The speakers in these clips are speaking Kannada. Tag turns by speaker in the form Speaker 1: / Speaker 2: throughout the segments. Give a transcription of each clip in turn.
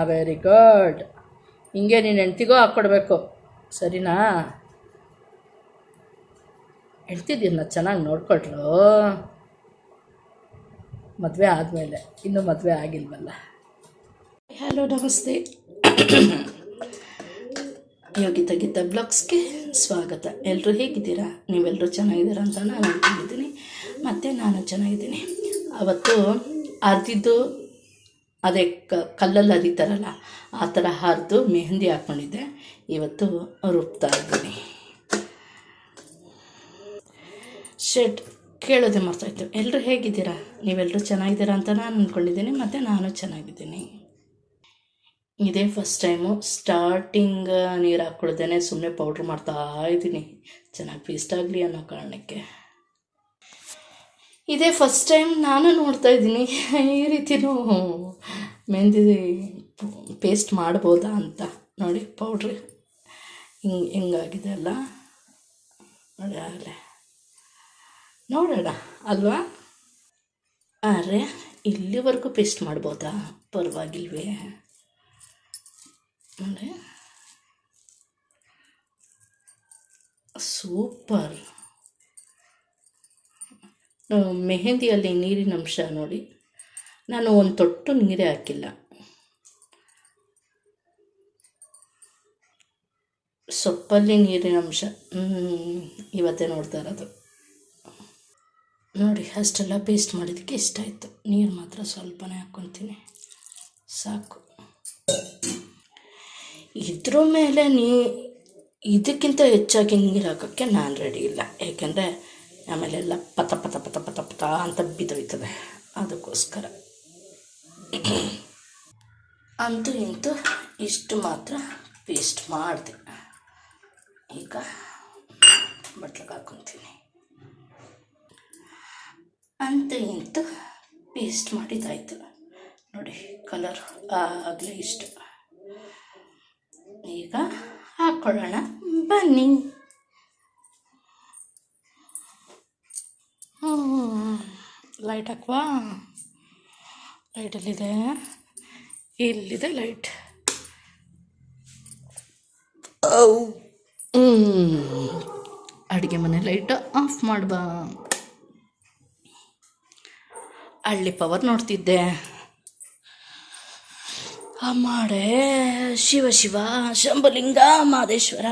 Speaker 1: Very good. ಹಿಂಗೆ ನೀನು ಹೆಂಡ್ತಿಗೂ ಹಾಕ್ಕೊಡ್ಬೇಕು, ಸರಿನಾ? ಹೆಂಡ್ತಿದ್ದೀರನ್ನ ಚೆನ್ನಾಗಿ ನೋಡ್ಕೊಳ್ರು. ಮದುವೆ ಆದಮೇಲೆ, ಇನ್ನೂ ಮದುವೆ ಆಗಿಲ್ವಲ್ಲ. ಹಲೋ, ನಮಸ್ತೆ. ಯೋಗಿತಾ ಗೀತಾ ಬ್ಲಾಗ್ಸ್ಗೆ ಸ್ವಾಗತ. ಎಲ್ಲರೂ ಹೇಗಿದ್ದೀರಾ? ನೀವೆಲ್ಲರೂ ಚೆನ್ನಾಗಿದ್ದೀರಾ ಅಂತ ನಾನು ಅಂದ್ಕೊಂಡಿದ್ದೀನಿ, ಮತ್ತು ನಾನು ಚೆನ್ನಾಗಿದ್ದೀನಿ. ಅವತ್ತು ಅರ್ದಿದ್ದು ಅದೇ ಕಲ್ಲಲ್ಲಿ ಅರಿತಾರಲ್ಲ, ಆ ಥರ ಹರಿದು ಮೆಹಂದಿ ಹಾಕ್ಕೊಂಡಿದ್ದೆ. ಇವತ್ತು ರುಬ್ತಾ ಇದ್ದೀನಿ. ಶೆಟ್ ಕೇಳೋದೇ ಮರ್ತಾಯಿತ್ತು. ಎಲ್ಲರೂ ಹೇಗಿದ್ದೀರಾ? ನೀವೆಲ್ಲರೂ ಚೆನ್ನಾಗಿದ್ದೀರಾ ಅಂತ ನಾನು ಅಂದ್ಕೊಂಡಿದ್ದೀನಿ, ಮತ್ತು ನಾನು ಚೆನ್ನಾಗಿದ್ದೀನಿ. ಇದೇ ಫಸ್ಟ್ ಟೈಮು ಸ್ಟಾರ್ಟಿಂಗ್ ನೀರು ಹಾಕ್ಕೊಳ್ದೇನೆ ಸುಮ್ಮನೆ ಪೌಡ್ರ್ ಮಾಡ್ತಾಯಿದ್ದೀನಿ, ಚೆನ್ನಾಗಿ ಪೇಸ್ಟ್ ಆಗಲಿ ಅನ್ನೋ ಕಾರಣಕ್ಕೆ. ಇದೇ ಫಸ್ಟ್ ಟೈಮ್ ನಾನು ನೋಡ್ತಾ ಇದ್ದೀನಿ ಈ ರೀತಿಯೂ ಮೆಹಂದಿ ಪೇಸ್ಟ್ ಮಾಡ್ಬೋದಾ ಅಂತ. ನೋಡಿ ಪೌಡ್ರಿ ಹಿಂಗಾಗಿದೆ ಅಲ್ಲ, ನೋಡಿ ಆಗಲೇ ನೋಡೋಣ ಅಲ್ವಾ? ಅರೆ, ಇಲ್ಲಿವರೆಗೂ ಪೇಸ್ಟ್ ಮಾಡ್ಬೋದಾ? ಪರವಾಗಿಲ್ವೇ? ನೋಡಿ, ಸೂಪರ್. ಮೆಹಂದಿಯಲ್ಲಿ ನೀರಿನ ಅಂಶ ನೋಡಿ, ನಾನು ಒಂದು ತೊಟ್ಟು ನೀರೇ ಹಾಕಿಲ್ಲ. ಸೊಪ್ಪಲ್ಲಿ ನೀರಿನ ಅಂಶ ಇವತ್ತೇ ನೋಡ್ತಾ ಇರೋದು. ನೋಡಿ, ಅಷ್ಟೆಲ್ಲ ಪೇಸ್ಟ್ ಮಾಡಿದ್ದಕ್ಕೆ ಇಷ್ಟ ಆಯಿತು. ನೀರು ಮಾತ್ರ ಸ್ವಲ್ಪನೇ ಹಾಕ್ಕೊತೀನಿ, ಸಾಕು. ಇದ್ರ ಮೇಲೆ ಇದಕ್ಕಿಂತ ಹೆಚ್ಚಾಗಿ ನೀರು ಹಾಕೋಕ್ಕೆ ನಾನು ರೆಡಿ ಇಲ್ಲ, ಏಕೆಂದರೆ ಆಮೇಲೆಲ್ಲ ಪತ ಪತ ಪತ ಪತ ಪತ ಅಂತ ಬಿದ್ದೋಯ್ತದೆ. ಅದಕ್ಕೋಸ್ಕರ ಅಂತೂ ಇಂತೂ ಇಷ್ಟು ಮಾತ್ರ ಪೇಸ್ಟ್ ಮಾಡಿದೆ. ಈಗ ಬಟ್ಲಿಗೆ ಹಾಕ್ಕೊತೀನಿ. ಅಂತೂ ಇಂತೂ ಪೇಸ್ಟ್ ಮಾಡಿದ್ದಾಯಿತು. ನೋಡಿ, ಕಲರ್ ಆಗಲೇ ಇಷ್ಟ. ಈಗ ಹಾಕ್ಕೊಳ್ಳೋಣ ಬನ್ನಿ. ಲೈಟ್ ಹಾಕುವ. ಲೈಟಲ್ಲಿದೆ, ಇಲ್ಲಿದೆ ಲೈಟ್. ಅಡುಗೆ ಮನೆ ಲೈಟ್ ಆಫ್ ಮಾಡ್ಬಾ. ಹಳ್ಳಿ ಪವರ್ ನೋಡ್ತಿದ್ದೆ. ಅಮ್ಮಾಡೆ ಶಿವ ಶಿವ ಶಂಭುಲಿಂಗ ಮಾದೇಶ್ವರ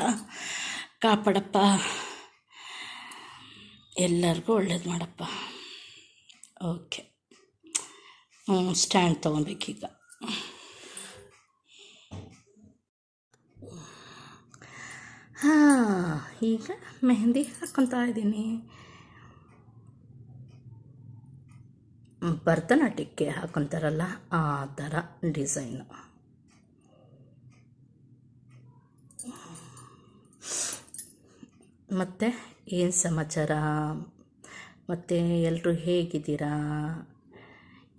Speaker 1: ಕಾಪಾಡಪ್ಪ, ಎಲ್ಲರಿಗೂ ಒಳ್ಳೇದು ಮಾಡಪ್ಪ. ಓಕೆ, ಸ್ಟ್ಯಾಂಡ್ ತೊಗೊಬೇಕೀಗ. ಈಗ ಮೆಹಂದಿ ಹಾಕ್ಕೊತಾ ಇದ್ದೀನಿ. ಭರತನಾಟ್ಯಕ್ಕೆ ಹಾಕ್ಕೊತಾರಲ್ಲ ಆ ಥರ ಡಿಸೈನು. ಮತ್ತು ಏನು ಸಮಾಚಾರ? ಮತ್ತು ಎಲ್ಲರೂ ಹೇಗಿದ್ದೀರಾ?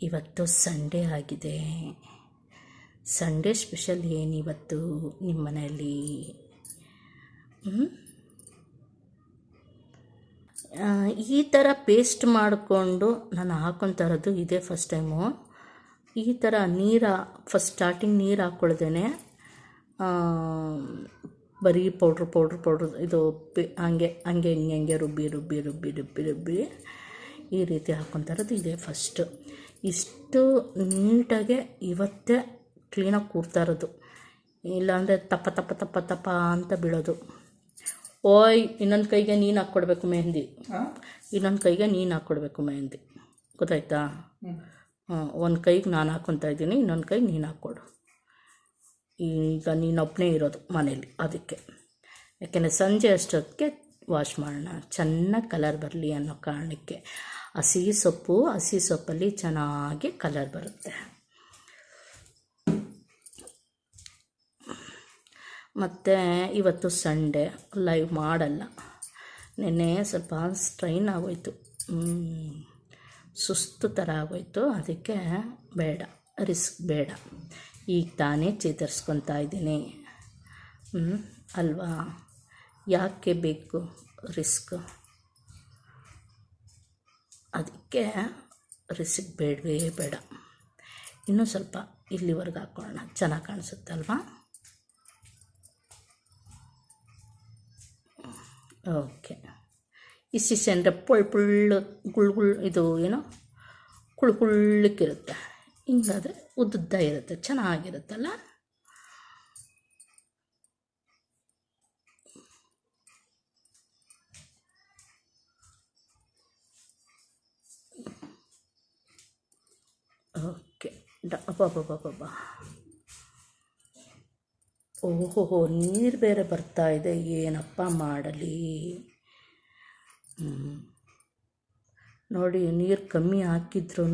Speaker 1: ಇವತ್ತು ಸಂಡೇ ಆಗಿದೆ. ಸಂಡೇ ಸ್ಪೆಷಲ್ ಏನಿವತ್ತು ನಿಮ್ಮ ಮನೆಯಲ್ಲಿ? ಈ ಥರ ಪೇಸ್ಟ್ ಮಾಡಿಕೊಂಡು ನಾನು ಹಾಕ್ಕೊತಾ ಇರೋದು ಇದೇ ಫಸ್ಟ್ ಟೈಮು. ಈ ಥರ ಫಸ್ಟ್ ಸ್ಟಾರ್ಟಿಂಗ್ ನೀರು ಹಾಕ್ಕೊಳ್ದೇನೆ ಬರೀ ಪೌಡ್ರು ಇದು ಹಂಗೆ ರುಬ್ಬಿ ಈ ರೀತಿ ಹಾಕ್ಕೊತಾ ಇರೋದು ಇದೇ ಫಸ್ಟು. ಇಷ್ಟು ನೀಟಾಗೆ ಇವತ್ತೇ ಕ್ಲೀನಾಗಿ ಕೂರ್ತಾ ಇರೋದು, ಇಲ್ಲಾಂದರೆ ತಪ್ಪ ತಪ್ಪ ತಪ್ಪ ತಪ್ಪ ಅಂತ ಬೀಳೋದು. ಓಯ್, ಇನ್ನೊಂದು ಕೈಗೆ ನೀನು ಹಾಕ್ಕೊಡ್ಬೇಕು ಮೆಹಂದಿ, ಇನ್ನೊಂದು ಕೈಗೆ ನೀನು ಹಾಕ್ಕೊಡ್ಬೇಕು ಮೆಹಂದಿ, ಗೊತ್ತಾಯ್ತಾ? ಒಂದು ಕೈಗೆ ನಾನು ಹಾಕ್ಕೊತಾ ಇದ್ದೀನಿ, ಇನ್ನೊಂದು ಕೈಗೆ ನೀನು ಹಾಕ್ಕೊಡು. ಈಗ ನೀನೊಬ್ಬನೇ ಇರೋದು ಮನೇಲಿ, ಅದಕ್ಕೆ. ಯಾಕೆಂದರೆ ಸಂಜೆ ಅಷ್ಟೊತ್ತಿಗೆ ವಾಶ್ ಮಾಡೋಣ, ಚೆನ್ನಾಗಿ ಕಲರ್ ಬರಲಿ ಅನ್ನೋ ಕಾರಣಕ್ಕೆ. ಹಸಿ ಸೊಪ್ಪಲ್ಲಿ ಚೆನ್ನಾಗಿ ಕಲರ್ ಬರುತ್ತೆ. ಮತ್ತು ಇವತ್ತು ಸಂಡೇ ಲೈವ್ ಮಾಡಲ್ಲ. ನೆನ್ನೆ ಸ್ವಲ್ಪ ಸ್ಟ್ರೈನ್ ಆಗೋಯ್ತು, ಸುಸ್ತು ಥರ ಆಗೋಯ್ತು, ಅದಕ್ಕೆ ಬೇಡ, ರಿಸ್ಕ್ ಬೇಡ. ಈಗ ತಾನೇ ಚೇತರಿಸ್ಕೊತಾ ಇದ್ದೀನಿ ಅಲ್ವಾ? ಯಾಕೆ ಬೇಕು ರಿಸ್ಕ್? ಅದಕ್ಕೆ ರಿಸ್ಕ್ ಬೇಡವೇ ಬೇಡ. ಇನ್ನೂ ಸ್ವಲ್ಪ ಇಲ್ಲಿವರೆಗೆ ಹಾಕ್ಕೊಳ್ಳೋಣ, ಚೆನ್ನಾಗಿ ಕಾಣಿಸುತ್ತೆ ಅಲ್ವಾ? ಓಕೆ. ಇಷ್ಟಿಷ್ಟೇ ಅಂದರೆ ಗುಳ್ ಇದು ಏನೋ ಕುಳ್ಳಿಕ್ಕಿರುತ್ತೆ. ಹಿಂಗಾದರೆ ಉದ್ದುದ್ದ ಇರುತ್ತೆ, ಚೆನ್ನಾಗಿರುತ್ತಲ್ಲ. ಓಕೆ. ಅಬ್ಬಬ್ಬಬ್ಬಬ್ಬ, ಓಹೋ, ನೀರು ಬೇರೆ ಬರ್ತಾ ಇದೆ, ಏನಪ್ಪ ಮಾಡಲಿ? ನೋಡಿ, ನೀರು ಕಮ್ಮಿ ಹಾಕಿದ್ರೂ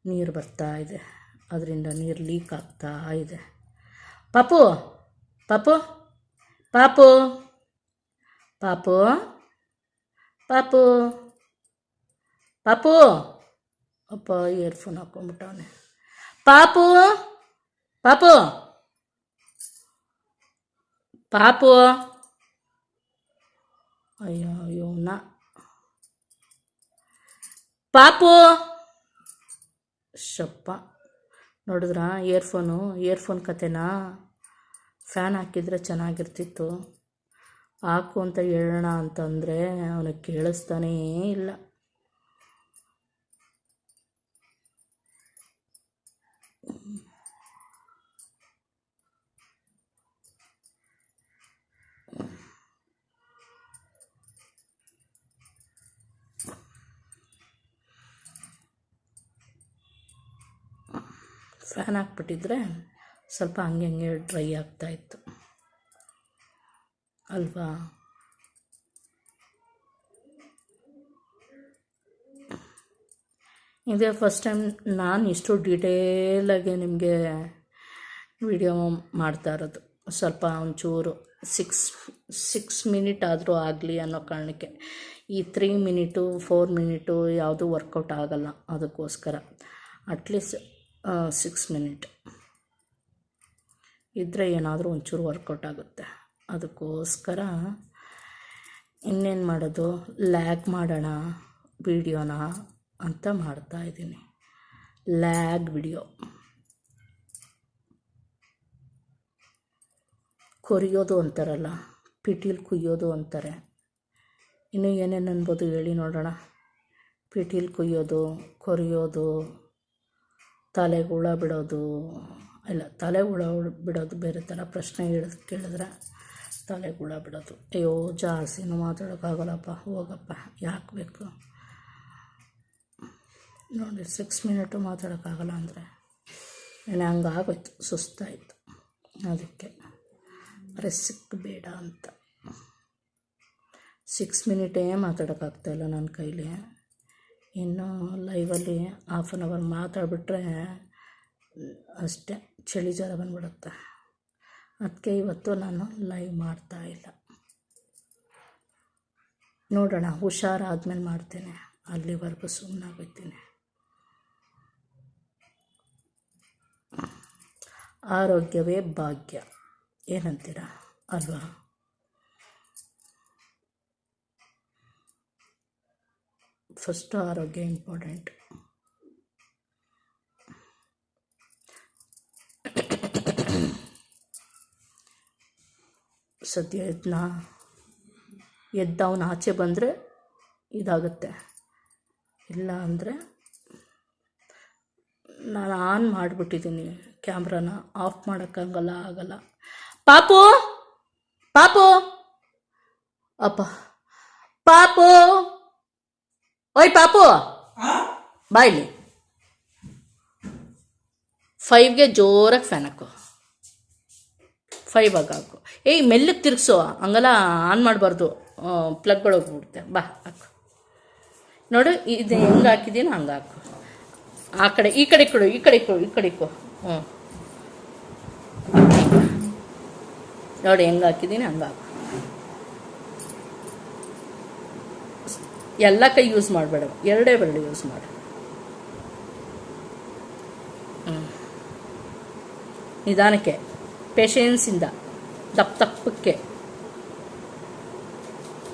Speaker 1: ನೀರು ಬರ್ತಾ ಇದೆ, ಅದರಿಂದ ನೀರು ಲೀಕ್ ಆಗ್ತಾ ಇದೆ. ಪಾಪು ಪಾಪು ಪಾಪು ಪಾಪು ಪಾಪು ಪಾಪು ಅಪ್ಪ, ಇಯರ್ಫೋನ್ ಹಾಕ್ಕೊಂಬಿಟ್ಟವನೆ. ಪಾಪು ಪಾಪು ಪಾಪು ಅಯ್ಯೋ ಇವನ ಪಾಪು ಶಪ್ಪ. ನೋಡಿದ್ರಾ ಇಯರ್ಫೋನ್ ಕತೆನಾ? ಫ್ಯಾನ್ ಹಾಕಿದರೆ ಚೆನ್ನಾಗಿರ್ತಿತ್ತು. ಹಾಕು ಅಂತ ಹೇಳೋಣ ಅಂತಂದರೆ ಅವನಿಗೆ ಕೇಳಿಸ್ತಾನೇ ಇಲ್ಲ. ಫ್ಯಾನ್ ಹಾಕ್ಬಿಟ್ಟಿದ್ರೆ ಸ್ವಲ್ಪ ಹಂಗೆ ಡ್ರೈ ಆಗ್ತಾಯಿತ್ತು ಅಲ್ವಾ? ಇದೇ ಫಸ್ಟ್ ಟೈಮ್ ನಾನು ಇಷ್ಟು ಡೀಟೇಲಾಗಿ ನಿಮಗೆ ವಿಡಿಯೋ ಮಾಡ್ತಾ ಇರೋದು. ಸ್ವಲ್ಪ ಒಂಚೂರು 6 ಮಿನಿಟ್ ಆದರೂ ಆಗಲಿ ಅನ್ನೋ ಕಾರಣಕ್ಕೆ. ಈ 3 ಮಿನಿಟು 4 ಮಿನಿಟು ಯಾವುದೂ ವರ್ಕೌಟ್ ಆಗಲ್ಲ, ಅದಕ್ಕೋಸ್ಕರ ಅಟ್ಲೀಸ್ಟ್ 6 ಮಿನಿಟ್ ಇದ್ದರೆ ಏನಾದರೂ ಒಂಚೂರು ವರ್ಕೌಟ್ ಆಗುತ್ತೆ. ಅದಕ್ಕೋಸ್ಕರ ಇನ್ನೇನು ಮಾಡೋದು, ಲ್ಯಾಗ್ ಮಾಡೋಣ ವಿಡಿಯೋನ ಅಂತ ಮಾಡ್ತಾಯಿದ್ದೀನಿ. ಲ್ಯಾಗ್ ವಿಡಿಯೋ, ಕೊರಿಯೋದು ಅಂತಾರಲ್ಲ, ಪಿಟೀಲ್ ಕುಯ್ಯೋದು ಅಂತಾರೆ. ಇನ್ನೂ ಏನೇನು ಅನ್ಬೋದು ಹೇಳಿ ನೋಡೋಣ. ಪಿಟೀಲ್ ಕುಯ್ಯೋದು, ಕೊರಿಯೋದು, ತಲೆಗುಳ ಬಿಡೋದು. ಇಲ್ಲ, ತಲೆಗುಳ ಬಿಡೋದು ಬೇರೆ ಥರ. ಪ್ರಶ್ನೆ ಕೇಳಿದ್ರೆ ತಲೆಗುಳ ಬಿಡೋದು. ಅಯ್ಯೋ, ಜಾಸ್ತಿನೂ ಮಾತಾಡೋಕ್ಕಾಗಲ್ಲಪ್ಪ, ಹೋಗಪ್ಪ, ಯಾಕೆ ಬೇಕು ನೋಡಿ. 6 ಮಿನಿಟು ಮಾತಾಡೋಕ್ಕಾಗಲ್ಲ ಅಂದರೆ ಹಂಗಾಗೋಯ್ತು, ಸುಸ್ತಾಯಿತು. ಅದಕ್ಕೆ ಸಿಕ್ಕಬೇಡ ಅಂತ 6 ಮಿನಿಟೇ ಮಾತಾಡೋಕ್ಕಾಗ್ತಾಯಿಲ್ಲ ನನ್ನ ಕೈಲಿ. ಇನ್ನು ಲೈವಲ್ಲಿ 1/2 ಅವರ್ ಮಾತಾಡ್ಬಿಟ್ರೆ ಅಷ್ಟೇ ಚಳಿ ಜ್ವರ ಬಂದ್ಬಿಡುತ್ತೆ. ಅದಕ್ಕೆ ಇವತ್ತು ನಾನು ಲೈವ್ ಮಾಡ್ತಾಯಿಲ್ಲ. ನೋಡೋಣ, ಹುಷಾರಾದ್ಮೇಲೆ ಮಾಡ್ತೇನೆ. ಅಲ್ಲಿವರೆಗೂ ಸುಮ್ಮನಾಗೋಗ್ತೀನಿ. ಆರೋಗ್ಯವೇ ಭಾಗ್ಯ, ಏನಂತೀರಾ ಅಲ್ವಾ? ಫಸ್ಟು ಆರೋಗ್ಯ ಇಂಪಾರ್ಟೆಂಟ್. ಸದ್ಯ ಎದ್ದವನು ಆಚೆ ಬಂದರೆ ಇದಾಗುತ್ತೆ, ಇಲ್ಲ ಅಂದರೆ ನಾನು ಆನ್ ಮಾಡಿಬಿಟ್ಟಿದ್ದೀನಿ ಕ್ಯಾಮ್ರಾನ, ಆಫ್ ಮಾಡೋಕ್ಕಾಗಲ್ಲ. ಪಾಪು ಪಾಪು ಅಪ್ಪ, ಪಾಪು, ಓಯ್ ಪಾಪು, ಬಾಯ್ಲಿ 5ಗೆ ಜೋರಾಗಿ ಫ್ಯಾನ್ ಹಾಕು. 5 ಹಾಕು. ಏಯ್, ಮೆಲ್ಲಕ್ಕೆ ತಿರ್ಗಿಸು, ಹಂಗೆಲ್ಲ ಆನ್ ಮಾಡಬಾರ್ದು, ಪ್ಲಗ್ಗಳು ಹೋಗ್ಬಿಡುತ್ತೆ. ಬಾ ಹಾಕು. ನೋಡು, ಇದು ಹೆಂಗೆ ಹಾಕಿದ್ದೀನಿ ಹಂಗೆ ಹಾಕು. ಆ ಕಡೆ ಈ ಕಡೆ ಕೊಡು, ಈ ಕಡೆ ಇಕ್ಕು. ನೋಡಿ ಹೆಂಗೆ ಹಾಕಿದ್ದೀನಿ ಹಂಗೆ ಹಾಕು. ಎಲ್ಲ ಕೈ ಯೂಸ್ ಮಾಡಬೇಡ, 2 ಬೆರಳು ಯೂಸ್ ಮಾಡು. ನಿಧಾನಕ್ಕೆ, ಪೇಷನ್ಸಿಂದ, ದಪ್ಪಕ್ಕೆ,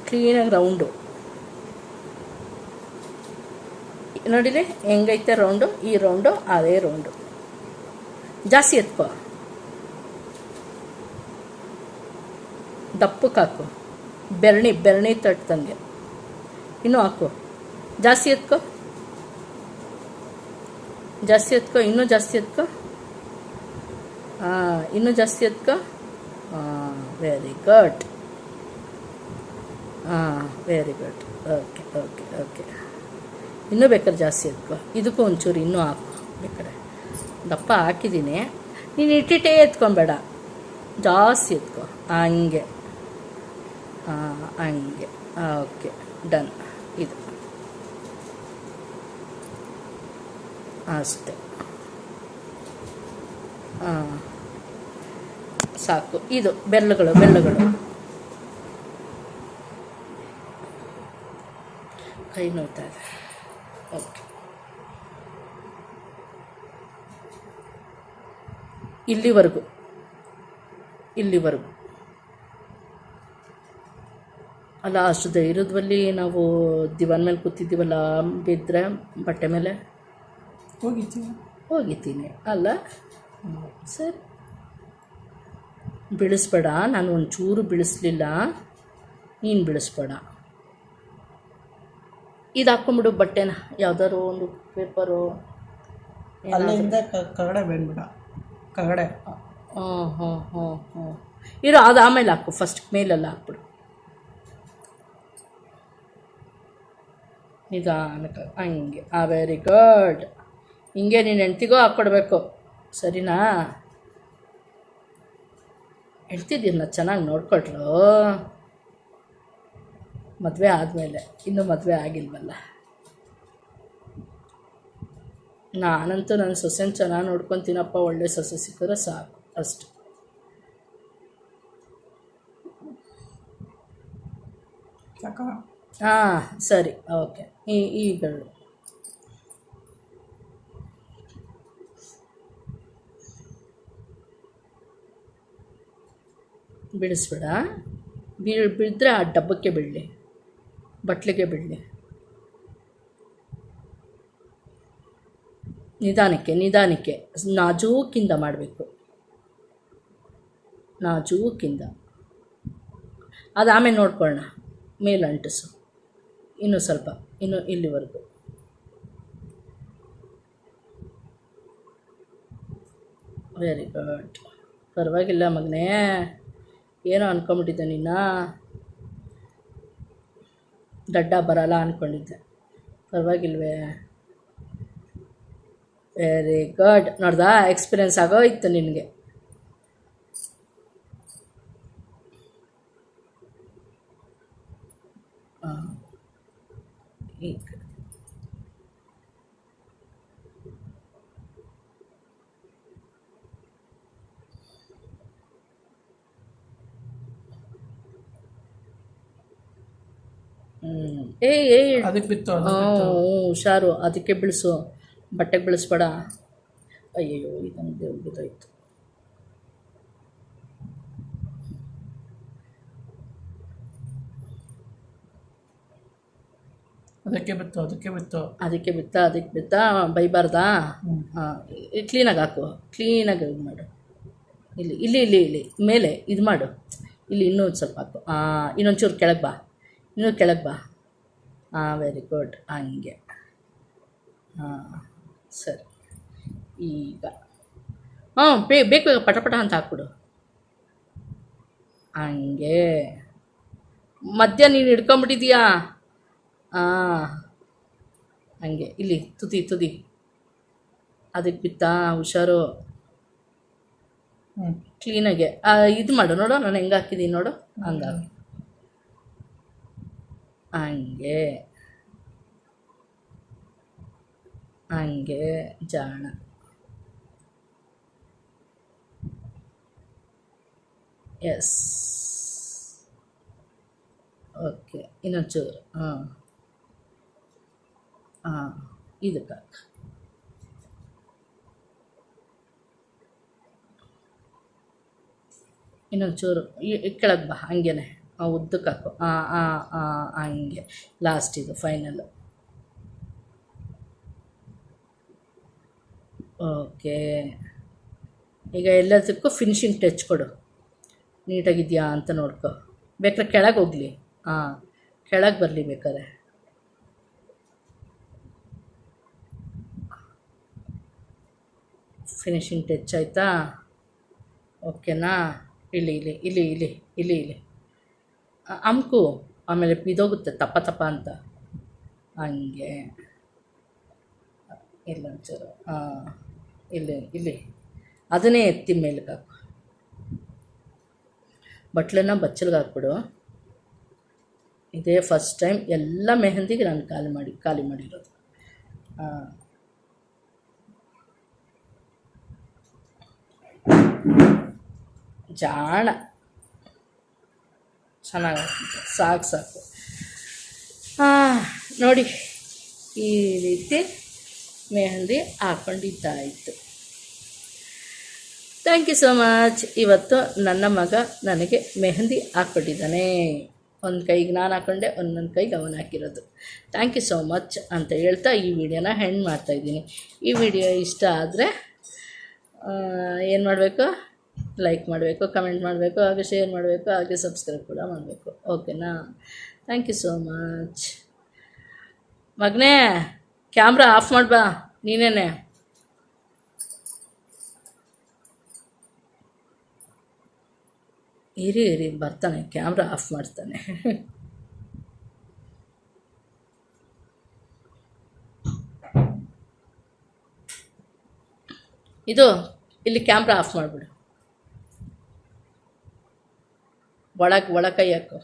Speaker 1: ಕ್ಲೀನಾಗಿ ರೌಂಡು. ನೋಡಿರಿ ಹೆಂಗೈತೆ ರೌಂಡು. ಈ ರೌಂಡು ಅದೇ ರೌಂಡು. ಜಾಸ್ತಿ ಎತ್ಕೋ, ದಪ್ಪಕ್ಕೆ ಹಾಕು, ಬೆರಣಿ ತಟ್ಟಂಗೆ. ಇನ್ನೂ ಹಾಕು, ಜಾಸ್ತಿ ಎತ್ಕೋ, ಇನ್ನೂ ಜಾಸ್ತಿ ಎತ್ಕೋ. ಇನ್ನೂ ಜಾಸ್ತಿ ಎತ್ಕೋ. Very good. Very good. Okay okay okay. ಇನ್ನೂ ಬೇಕಾದ್ರೆ ಜಾಸ್ತಿ ಎತ್ಕೋ. ಇದಕ್ಕೂ ಒಂಚೂರು ಇನ್ನೂ ಹಾಕು ಬೇಕಾರೆ. ದಪ್ಪ ಹಾಕಿದ್ದೀನಿ, ನೀನು ಇಟ್ಟಿಟ್ಟೇ ಎತ್ಕೊಬೇಡ, ಜಾಸ್ತಿ ಎತ್ಕೋ. ಹಂಗೆ ಹಂಗೆ. Okay, done. ಇದು ಅಷ್ಟೆ. ಸಾಕು. ಇದು ಬೆರಳುಗಳು ಕೈ ನೋಯ್ತಾ ಇದೆ. ಓಕೆ, ಇಲ್ಲಿವರೆಗೂ ಅಲ್ಲ, ಅಷ್ಟು ಧೈರ್ಯದಲ್ಲಿ ನಾವು ದಿವಾನ್ ಮೇಲೆ ಕೂತಿದ್ದೀವಲ್ಲ, ಬಿದ್ದರೆ ಬಟ್ಟೆ ಮೇಲೆ ಹೋಗಿದ್ದೀನಿ ಅಲ್ಲ. ಸರಿ, ಬಿಡಿಸ್ಬೇಡ. ನಾನು ಒಂಚೂರು ಬಿಡಿಸ್ಲಿಲ್ಲ, ನೀನು ಬಿಡಿಸ್ಬೇಡ. ಇದು ಹಾಕ್ಕೊಂಬಿಡು ಬಟ್ಟೆನ, ಯಾವ್ದಾದ್ರು ಒಂದು ಪೇಪರು
Speaker 2: ಅಲ್ಲಿಂದ ಕಗಡೆ ಬೇಡ, ಕಗಡೆ.
Speaker 1: ಇರೋ, ಅದು ಆಮೇಲೆ ಹಾಕು, ಫಸ್ಟ್ ಮೇಲೆಲ್ಲ ಹಾಕ್ಬಿಡು. ನಿಧಾನಕ್ಕೆ ಹಂಗೆ. Very good. ಹಿಂಗೆ ನೀನು ಹೆಂಡ್ತಿಗೂ ಹಾಕ್ಕೊಡ್ಬೇಕು, ಸರಿನಾ? ಹೇಳ್ತಿದ್ದೀನ ಚೆನ್ನಾಗಿ ನೋಡ್ಕೊಟ್ರು. ಮದುವೆ ಆದಮೇಲೆ, ಇನ್ನೂ ಮದುವೆ ಆಗಿಲ್ವಲ್ಲ. ನಾನಂತೂ ನನ್ನ ಸೊಸೆನ ಚೆನ್ನಾಗಿ ನೋಡ್ಕೊತೀನಪ್ಪ, ಒಳ್ಳೆ ಸೊಸೆ ಸಿಕ್ಕಿದ್ರೆ ಸಾಕು, ಅಷ್ಟು. ಸರಿ, ಓಕೆ. ಈಗ ಬಿಡಿಸ್ಬೇಡ. ಬಿದ್ದರೆ ಆ ಡಬ್ಬಕ್ಕೆ ಬೀಳಲಿ, ಬಟ್ಲಿಗೆ ಬೀಳಲಿ. ನಿಧಾನಕ್ಕೆ ನಾಜೂಕಿಂದ ಮಾಡಬೇಕು, ನಾಜೂಕಿಂದ. ಅದು ಆಮೇಲೆ ನೋಡ್ಕೊಳ್ಳೋಣ. ಮೇಲೆ ಅಂಟಿಸು, ಇನ್ನೂ ಸ್ವಲ್ಪ, ಇನ್ನೂ ಇಲ್ಲಿವರೆಗೂ. Very good. ಪರವಾಗಿಲ್ಲ ಮಗನೇ, ಏನೋ ಅಂದ್ಕೊಂಬಿಟ್ಟಿದ್ದೆ ನಿನ್ನ. ದಡ್ಡ ಬರಲ್ಲ ಅಂದ್ಕೊಂಡಿದ್ದೆ, ಪರವಾಗಿಲ್ವೇ? Very good. ನೋಡ್ದಾ, ಎಕ್ಸ್ಪೀರಿಯನ್ಸ್ ಆಗೋಯ್ತು ನಿನಗೆ. ಈಗ
Speaker 2: ಅದಕ್ಕೆ ಬಿತ್ತು.
Speaker 1: ಹುಷಾರು, ಅದಕ್ಕೆ ಬಿಡಿಸು, ಬಟ್ಟೆಗೆ ಬಿಡಿಸ್ಬೇಡ. ಅಯ್ಯಯ್ಯೋ, ಇದೊಂದು ಬಿದ್ದೋಯ್ತು.
Speaker 2: ಅದಕ್ಕೆ
Speaker 1: ಬಿತ್ತ ಬೈಬಾರ್ದಾ? ಕ್ಲೀನಾಗಿ ಹಾಕು, ಕ್ಲೀನಾಗಿ ಇದು ಮಾಡು. ಇಲ್ಲಿ ಮೇಲೆ ಇದು ಮಾಡು. ಇಲ್ಲಿ ಇನ್ನೂ ಒಂದು ಸ್ವಲ್ಪ ಹಾಕು. ಇನ್ನೊಂಚೂರು ಕೆಳಗೆ ಬಾ, ಇನ್ನೂ ಕೆಳಗೆ ಬಾ. Very good. ಹಂಗೆ. ಸರಿ. ಈಗ ಬೇಕು ಪಟ ಅಂತ ಹಾಕ್ಬಿಡು. ಹಂಗೆ. ಮಧ್ಯ ನೀನು ಹಿಡ್ಕೊಂಬಿಟ್ಟಿದೀಯಾ? ಹಂಗೆ. ಇಲ್ಲಿ ತುದಿ ಅದಕ್ಕೆ ಬಿತ್ತಾ? ಹುಷಾರು, ಕ್ಲೀನಾಗೆ ಇದು ಮಾಡು. ನೋಡು ನಾನು ಹೆಂಗೆ ಹಾಕಿದ್ದೀನಿ ನೋಡು, ಹಂಗಾಗಿ. ಹಂಗೆ ಜಾಣ. ಎಸ್. ಓಕೆ, ಇನ್ನೊಂಚೂರು. ಇದಕ್ಕೆ ಹಾಕು. ಇನ್ನೊಂಚೂರು ಕೆಳಗೆ ಬಾ, ಹಂಗೇನೆ ಉದ್ದಕ್ಕೆ ಹಾಕು. ಹಂಗೆ. ಲಾಸ್ಟ್ ಇದು ಫೈನಲ್ಲು. ಓಕೆ. ಈಗ ಎಲ್ಲದಕ್ಕೂ ಫಿನಿಶಿಂಗ್ ಟಚ್ ಕೊಡು. ನೀಟಾಗಿದೆಯಾ ಅಂತ ನೋಡ್ಕೊ. ಬೇಕಾದ್ರೆ ಕೆಳಗೆ ಹೋಗಲಿ. ಹಾಂ, ಕೆಳಗೆ ಬರಲಿ ಬೇಕಾದ್ರೆ. ಫಿನಿಶಿಂಗ್ ಟಚ್ ಆಯಿತಾ? ಓಕೆನಾ? ಇಲ್ಲಿ ಇಲ್ಲಿ ಇಲ್ಲಿ ಇಲ್ಲಿ ಇಲ್ಲಿ ಇಲ್ಲಿ ಅಮ್ಕು, ಆಮೇಲೆ ಬಿದೋಗುತ್ತೆ ತಪ್ಪ ತಪ್ಪ ಅಂತ. ಹಂಗೆ ಇಲ್ಲ ಒಂಚೂರು. ಹಾಂ, ಇಲ್ಲಿ ಇಲ್ಲಿ ಅದನ್ನೇ ಎತ್ತಿ ಮೇಲ್ಗೆ ಹಾಕು. ಬಟ್ಲನ್ನ ಬಚ್ಚಲ್ಗೆ ಹಾಕ್ಬಿಡು. ಇದೇ ಫಸ್ಟ್ ಟೈಮ್ ಎಲ್ಲ ಮೆಹಂದಿಗೆ ನಾನು ಖಾಲಿ ಮಾಡಿರೋದು. ಹಾಂ, ಜಾಣ ಚೆನ್ನಾಗಿ ಸಾಕು. ಹಾಂ, ನೋಡಿ ಈ ರೀತಿ ಮೆಹಂದಿ ಹಾಕ್ಕೊಂಡಿದ್ದಾಯಿತು. Thank you so much. ಇವತ್ತು ನನ್ನ ಮಗ ನನಗೆ ಮೆಹಂದಿ ಹಾಕ್ಕೊಟ್ಟಿದ್ದಾನೆ. ಒಂದು ಕೈಗೆ ನಾನು ಹಾಕ್ಕೊಂಡೆ, ಒಂದೊಂದು ಕೈಗೆ ಅವನು ಹಾಕಿರೋದು. ಥ್ಯಾಂಕ್ ಯು ಸೋ ಮಚ್ ಅಂತ ಹೇಳ್ತಾ ಈ ವಿಡಿಯೋನ ಹೆಂಡ್ ಮಾಡ್ತಾಯಿದ್ದೀನಿ. ಈ ವಿಡಿಯೋ ಇಷ್ಟ ಆದರೆ ಏನು ಮಾಡಬೇಕು? ಲೈಕ್ ಮಾಡಬೇಕು, ಕಮೆಂಟ್ ಮಾಡಬೇಕು, ಹಾಗೆ ಶೇರ್ ಮಾಡಬೇಕು, ಹಾಗೆ ಸಬ್ಸ್ಕ್ರೈಬ್ ಕೂಡ ಮಾಡಬೇಕು. ಓಕೆನಾ? Thank you so much. ಮಗನೇ, ಕ್ಯಾಮ್ರಾ ಆಫ್ ಮಾಡ್ಬಾ ನೀನೇನೆ. ಇರಿ ಬರ್ತಾನೆ, ಕ್ಯಾಮ್ರಾ ಆಫ್ ಮಾಡ್ತಾನೆ. ಇದು ಇಲ್ಲಿ ಕ್ಯಾಮ್ರಾ ಆಫ್ ಮಾಡಿಬಿಡು. ಒಳ ಕೈ ಹಾಕು.